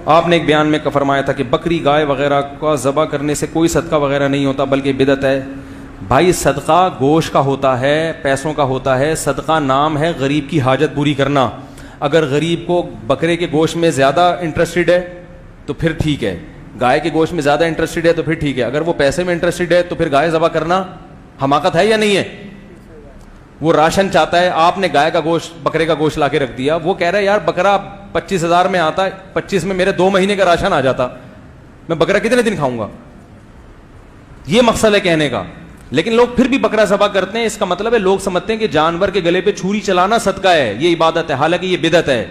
آپ نے ایک بیان میں فرمایا تھا کہ بکری گائے وغیرہ کا ذبح کرنے سے کوئی صدقہ وغیرہ نہیں ہوتا بلکہ بدعت ہے. بھائی صدقہ گوشت کا ہوتا ہے, پیسوں کا ہوتا ہے. صدقہ نام ہے غریب کی حاجت پوری کرنا. اگر غریب کو بکرے کے گوشت میں زیادہ انٹرسٹڈ ہے تو پھر ٹھیک ہے, گائے کے گوشت میں زیادہ انٹرسٹڈ ہے تو پھر ٹھیک ہے. اگر وہ پیسے میں انٹرسٹڈ ہے تو پھر گائے ذبح کرنا حماقت ہے یا نہیں ہے؟ وہ راشن چاہتا ہے, آپ نے گائے کا گوشت بکرے کا گوشت لا کے رکھ دیا, وہ کہہ رہا ہے یار بکرا 25,000 میں آتا ہے, 25 میں میرے 2 مہینے کا راشن آ جاتا, میں بکرا کتنے دن کھاؤں گا؟ یہ مقصد ہے کہنے کا. لیکن لوگ پھر بھی بکرا ذبح کرتے ہیں. اس کا مطلب ہے لوگ سمجھتے ہیں کہ جانور کے گلے پہ چھری چلانا صدقہ ہے, یہ عبادت ہے, حالانکہ یہ بدعت ہے.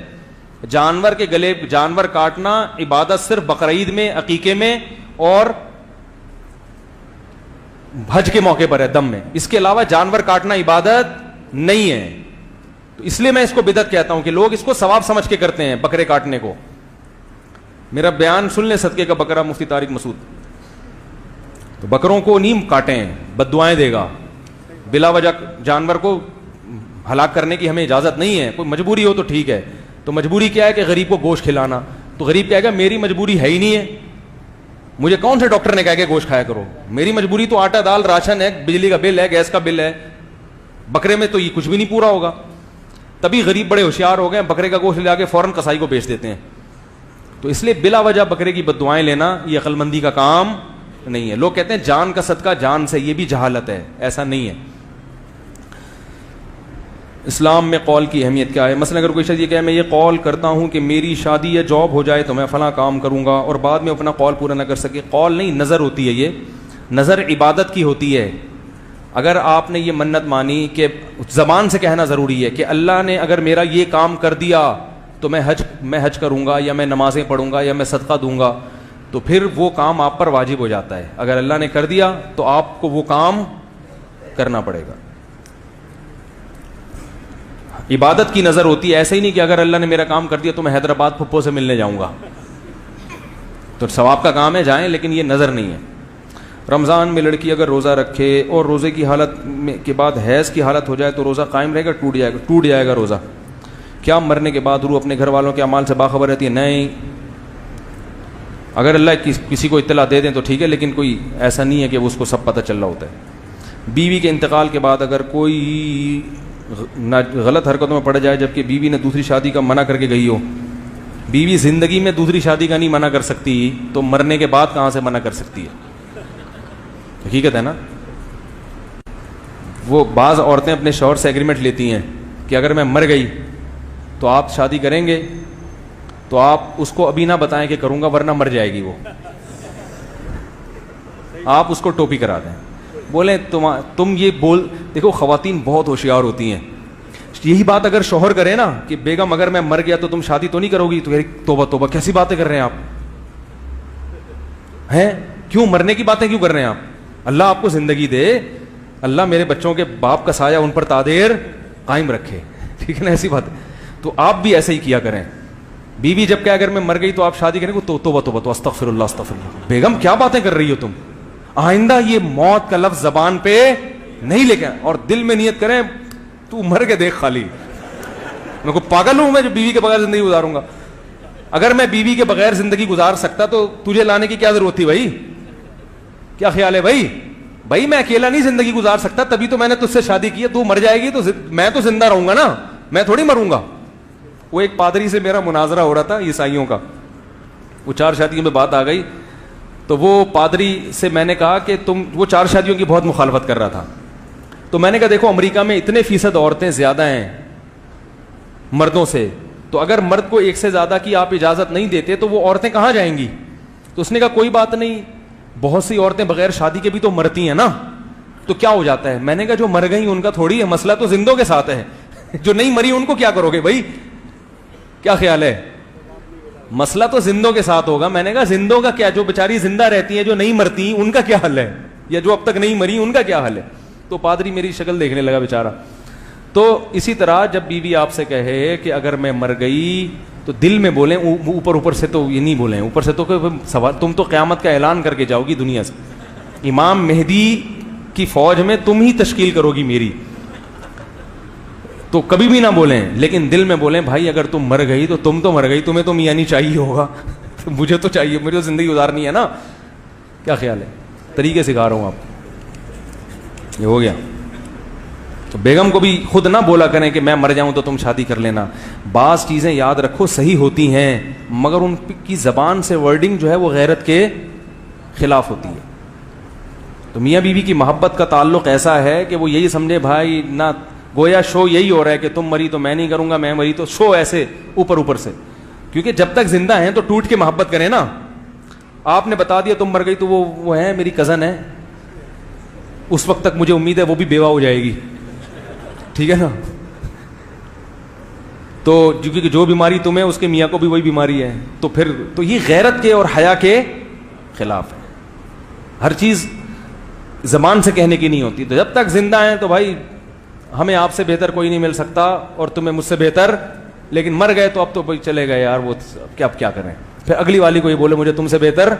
جانور کے گلے جانور کاٹنا عبادت صرف بقرعید میں, عقیقے میں اور حج کے موقع پر ہے, دم میں. اس کے علاوہ جانور کاٹنا عبادت نہیں ہے. تو اس لیے میں اس کو بدعت کہتا ہوں کہ لوگ اس کو ثواب سمجھ کے کرتے ہیں بکرے کاٹنے کو. میرا بیان سن لیں صدقے کا بکرا مفتی طارق مسعود. تو بکروں کو نہیں کاٹیں, بد دعائیں دے گا. بلا وجہ جانور کو ہلاک کرنے کی ہمیں اجازت نہیں ہے. کوئی مجبوری ہو تو ٹھیک ہے. تو مجبوری کیا ہے کہ غریب کو گوشت کھلانا. تو غریب کہے گا میری مجبوری ہے ہی نہیں ہے, مجھے کون سے ڈاکٹر نے کہا کہ گوشت کھایا کرو؟ میری مجبوری تو آٹا دال راشن ہے, بجلی کا بل ہے, گیس کا بل ہے. بکرے میں تو یہ کچھ بھی نہیں پورا ہوگا. تبھی غریب بڑے ہوشیار ہو گئے, بکرے کا گوشت لے کے فوراً کسائی کو بیچ دیتے ہیں. تو اس لیے بلا وجہ بکرے کی بد دعائیں لینا یہ عقل مندی کا کام نہیں ہے. لوگ کہتے ہیں جان کا صدقہ جان سے, یہ بھی جہالت ہے, ایسا نہیں ہے. اسلام میں قول کی اہمیت کیا ہے؟ مثلا اگر کوئی شخص یہ کہے میں یہ قول کرتا ہوں کہ میری شادی یا جاب ہو جائے تو میں فلاں کام کروں گا, اور بعد میں اپنا قول پورا نہ کر سکے. قول نہیں, نظر ہوتی ہے. یہ نظر عبادت کی ہوتی ہے. اگر آپ نے یہ منت مانی کہ زبان سے کہنا ضروری ہے کہ اللہ نے اگر میرا یہ کام کر دیا تو میں حج کروں گا, یا میں نمازیں پڑھوں گا, یا میں صدقہ دوں گا, تو پھر وہ کام آپ پر واجب ہو جاتا ہے. اگر اللہ نے کر دیا تو آپ کو وہ کام کرنا پڑے گا. عبادت کی نظر ہوتی ہے. ایسا ہی نہیں کہ اگر اللہ نے میرا کام کر دیا تو میں حیدرآباد پھپھو سے ملنے جاؤں گا, تو ثواب کا کام ہے جائیں, لیکن یہ نظر نہیں ہے. رمضان میں لڑکی اگر روزہ رکھے اور روزے کی حالت کے بعد حیض کی حالت ہو جائے تو روزہ قائم رہے گا, ٹوٹ جائے گا روزہ. کیا مرنے کے بعد روح اپنے گھر والوں کے اعمال سے باخبر رہتی ہے؟ نہیں. اگر اللہ کسی کو اطلاع دے دیں تو ٹھیک ہے, لیکن کوئی ایسا نہیں ہے کہ اس کو سب پتہ چل رہا ہوتا ہے. بیوی کے انتقال کے بعد اگر کوئی غلط حرکتوں میں پڑ جائے جبکہ بیوی نے دوسری شادی کا منع کر کے گئی ہو, بیوی زندگی میں دوسری شادی کا نہیں منع کر سکتی, تو مرنے کے بعد کہاں سے منع کر سکتی ہے؟ حقیقت ہے نا. وہ بعض عورتیں اپنے شوہر سے ایگریمنٹ لیتی ہیں کہ اگر میں مر گئی تو آپ شادی کریں گے, تو آپ اس کو ابھی نہ بتائیں کہ کروں گا ورنہ مر جائے گی وہ. آپ اس کو ٹوپی کرا دیں, بولیں تم یہ بول. دیکھو خواتین بہت ہوشیار ہوتی ہیں. یہی بات اگر شوہر کرے نا کہ بیگم اگر میں مر گیا تو تم شادی تو نہیں کرو گی, تو توبہ توبہ کیسی باتیں کر رہے ہیں آپ ہیں؟ کیوں مرنے کی باتیں کیوں کر رہے ہیں آپ؟ اللہ آپ کو زندگی دے, اللہ میرے بچوں کے باپ کا سایہ ان پر تادیر قائم رکھے, ٹھیک ہے نا, ایسی بات ہے. تو آپ بھی ایسے ہی کیا کریں. بیوی جب کہ اگر میں مر گئی تو آپ شادی کریں گے تو توبہ توبہ, تو استغفر اللہ استغفر اللہ. بیگم کیا باتیں کر رہی ہو تم, آئندہ یہ موت کا لفظ زبان پہ نہیں لے کے, اور دل میں نیت کریں تو مر کے دیکھ خالی, میں کو پاگل ہوں میں جو بیوی کے بغیر زندگی گزاروں گا. اگر میں بیوی کے بغیر زندگی گزار سکتا تو تجھے لانے کی کیا ضرورت تھی بھائی؟ کیا خیال ہے بھائی؟ بھائی میں اکیلا نہیں زندگی گزار سکتا, تبھی تو میں نے تجھ سے شادی کی ہے. تو مر جائے گی تو میں تو زندہ رہوں گا نا, میں تھوڑی مروں گا. وہ ایک پادری سے میرا مناظرہ ہو رہا تھا عیسائیوں کا, وہ 4 شادیوں میں بات آ گئی, تو وہ پادری سے میں نے کہا کہ وہ 4 شادیوں کی بہت مخالفت کر رہا تھا. تو میں نے کہا دیکھو امریکہ میں اتنے فیصد عورتیں زیادہ ہیں مردوں سے, تو اگر مرد کو 1 سے زیادہ کی آپ اجازت نہیں دیتے تو وہ عورتیں کہاں جائیں گی؟ تو اس نے کہا کوئی بات نہیں, بہت سی عورتیں بغیر شادی کے بھی تو مرتی ہیں نا, تو کیا ہو جاتا ہے؟ میں نے کہا جو مر گئی ان کا تھوڑی ہے, مسئلہ تو زندوں کے ساتھ ہے. جو نہیں مری ان کو کیا کرو گے بھائی؟ کیا خیال ہے؟ مسئلہ تو زندوں کے ساتھ ہوگا. میں نے کہا زندوں کا کیا, جو بیچاری زندہ رہتی ہیں جو نہیں مرتی ان کا کیا حل ہے, یا جو اب تک نہیں مری ان کا کیا حل ہے؟ تو پادری میری شکل دیکھنے لگا بیچارہ. تو اسی طرح جب بیوی آپ سے کہے کہ اگر میں مر گئی تو دل میں بولیں, اوپر سے تو یہ نہیں بولیں, اوپر سے تو سوال, تم تو قیامت کا اعلان کر کے جاؤ گی دنیا سے, امام مہدی کی فوج میں تم ہی تشکیل کرو گی میری, تو کبھی بھی نہ بولیں, لیکن دل میں بولیں بھائی اگر تم مر گئی تو تم تو مر گئی, تمہیں تو میاں نہیں چاہیے ہوگا, مجھے تو چاہیے, مجھے تو زندگی گزارنی ہے نا. کیا خیال ہے؟ طریقے سکھا رہا ہوں آپ کو. یہ ہو گیا. تو بیگم کو بھی خود نہ بولا کریں کہ میں مر جاؤں تو تم شادی کر لینا. بعض چیزیں یاد رکھو صحیح ہوتی ہیں, مگر ان کی زبان سے ورڈنگ جو ہے وہ غیرت کے خلاف ہوتی ہے. تو میاں بیوی کی محبت کا تعلق ایسا ہے کہ وہ یہی سمجھے بھائی نہ, گویا شو یہی ہو رہا ہے کہ تم مری تو میں نہیں کروں گا, میں مری تو, شو ایسے اوپر سے. کیونکہ جب تک زندہ ہیں تو ٹوٹ کے محبت کریں نا. آپ نے بتا دیا تم مر گئی تو وہ ہے میری کزن ہے, اس وقت تک مجھے امید ہے وہ بھی بیوہ ہو جائے گی, ٹھیک ہے نا. تو کیونکہ جو بیماری تمہیں اس کے میاں کو بھی وہی بیماری ہے, تو پھر تو یہ غیرت کے اور حیا کے خلاف ہے. ہر چیز زبان سے کہنے کی نہیں ہوتی. تو جب تک زندہ ہیں تو بھائی ہمیں آپ سے بہتر کوئی نہیں مل سکتا اور تمہیں مجھ سے بہتر, لیکن مر گئے تو اب تو چلے گئے یار, وہ کیا کریں. پھر اگلی والی کو یہ بولے مجھے تم سے بہتر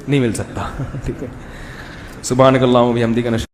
نہیں مل سکتا. ٹھیک ہے. سبحانک اللہم و بحمدک.